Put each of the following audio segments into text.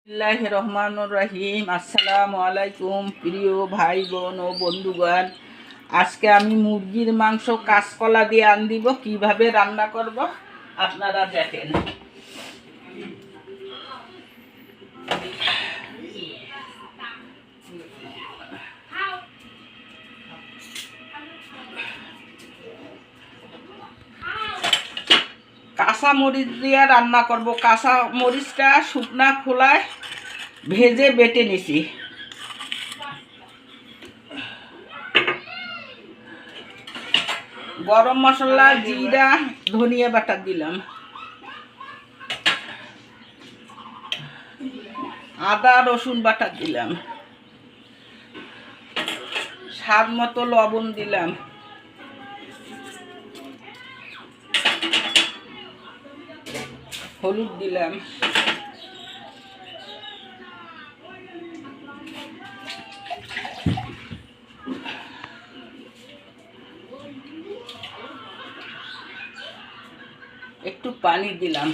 বিসমিল্লাহির রহমানির রহিম। আসসালামু আলাইকুম প্রিয় ভাই বোন ও বন্ধুগণ। আজকে আমি মুরগির মাংস কাঁচকলা দিয়ে দিব, কিভাবে রান্না করব আপনারা দেখেন। কাঁচা মরিচ দিয়ে রান্না করব। কাঁচা মরিচটা শুকনা খোলায় ভেজে বেটে নিছি। গরম মশলা, জিরা, ধনিয়া বাটা দিলাম, আদা রসুন বাটা দিলাম, স্বাদ মতো লবণ দিলাম, হলুদ দিলাম, একটু পানি দিলাম।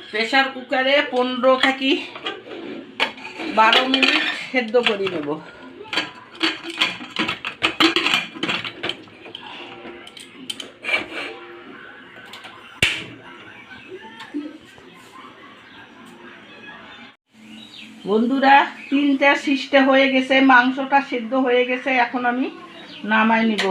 প্রেসার কুকারে 15 থেকে 12 মিনিট সেদ্ধ করে নেব। বন্ধুরা, 3টা সিস্টে হয়ে গেছে, মাংসটা সেদ্ধ হয়ে গেছে। এখন আমি নামাই নিব।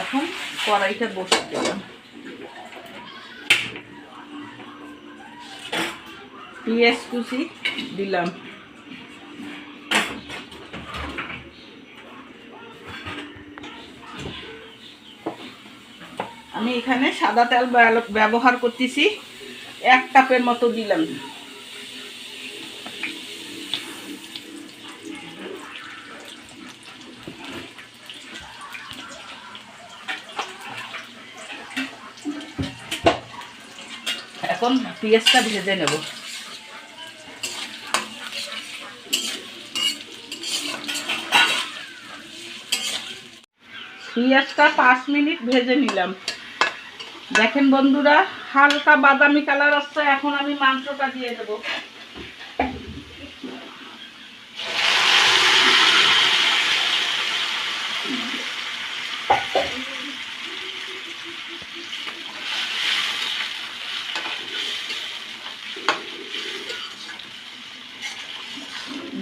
এখন কড়াইটা বসিয়ে দিলাম, পেঁয়াজ কুচি দিলাম, আমি এখানে সাদা তেল ব্যবহার করতেছি, 1 কাপের মতো দিলাম। এখন পেঁয়াজটা ভেজে নেব। পেঁয়াজটা 5 মিনিট ভেজে নিলাম। দেখেন বন্ধুরা, হালকা বাদামি কালার আসছে। এখন আমি মাংসটা দিয়ে দেব।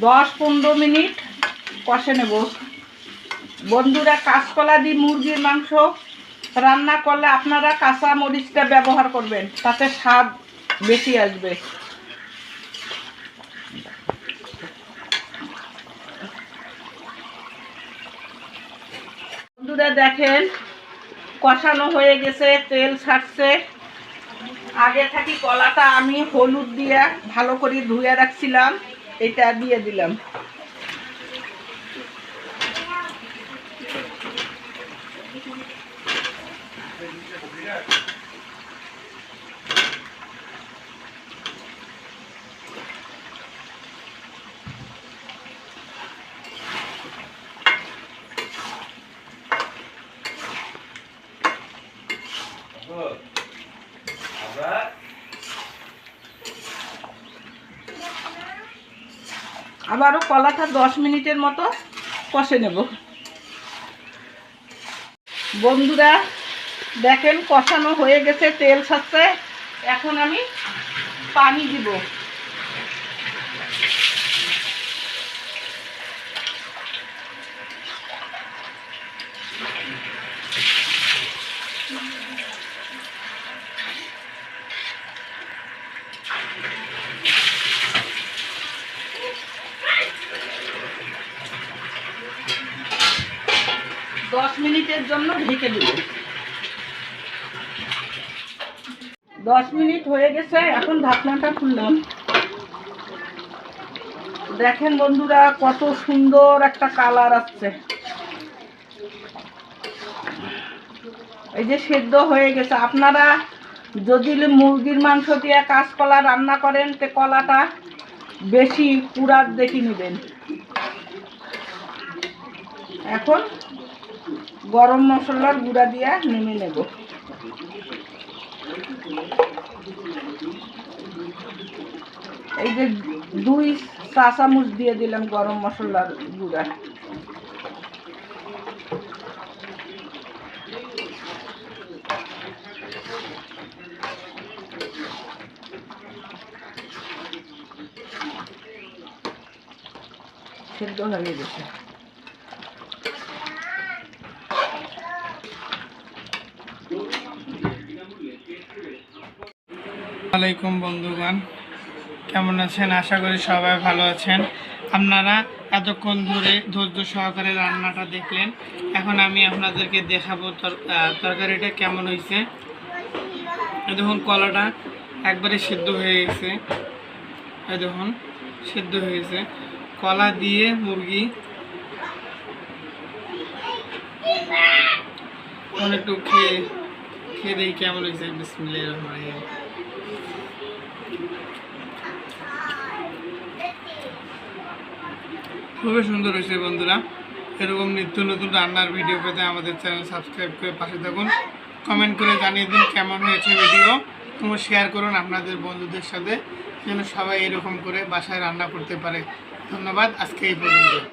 দশ 15 মিনিট কষে নেব। বন্ধুরা, কাঁচকলা দিয়ে মুরগির মাংস রান্না করলে আপনারা কাঁচা মরিচটা ব্যবহার করবেন, তাতে স্বাদ বেশি আসবে। বন্ধুরা দেখেন, কষানো হয়ে গেছে, তেল ছাড়ছে। আগে থাকি কলাটা আমি হলুদ দিয়ে ভালো করে ধুয়ে রাখছিলাম, এটা দিয়ে দিলাম। আবারও কলাটা 10 মিনিটের মতো কষে নেব। বন্ধুরা দেখেন কষানো হয়ে গেছে, তেল ছাড়ছে। এখন আমি পানি দিব। দশ মিনিটের জন্য ঢেকে দিব। 10 মিনিট হয়ে গেছে, এখন ঢাকনাটা খুললাম। দেখেন বন্ধুরা কত সুন্দর একটা কালার আসছে। এই যে সেদ্ধ হয়ে গেছে। আপনারা যদি মুরগির মাংস দিয়ে কাঁচকলা রান্না করেন তে কলাটা বেশি পুরার দেখে নেবেন। এখন গরম মশলার গুঁড়া দিয়ে নেমে নেব। এই যে 2 চা চামচ দিয়ে দিলাম গরম মশলার গুঁড়া। সেদ্ধ হয়ে গেছে। আসসালামাইকুম বন্ধুগণ, কেমন আছেন? আশা করি সবাই ভালো আছেন। আপনারা এতক্ষণ ধরে ধৈর্য সহকারে রান্নাটা দেখলেন। এখন আমি আপনাদেরকে দেখাবো তরকারিটা কেমন হয়েছে। দেখুন কলাটা একবারে সিদ্ধ হয়ে গেছে। দেখুন সিদ্ধ হয়ে গেছে। কলা দিয়ে মুরগি একটু খেয়ে দেখি কেমন হয়েছে। বিসমিল্লাহির রহমানির রহিম। খুবই সুন্দর হয়েছে বন্ধুরা। এরকম নিত্য নতুন রান্নার ভিডিও পেতে আমাদের চ্যানেল সাবস্ক্রাইব করে পাশে থাকুন। কমেন্ট করে জানিয়ে দিন কেমন হয়েছে ভিডিও। তোমরা শেয়ার করুন আপনাদের বন্ধুদের সাথে, যেন সবাই এরকম করে বাসায় রান্না করতে পারে। ধন্যবাদ। আজকে এই পর্যন্ত।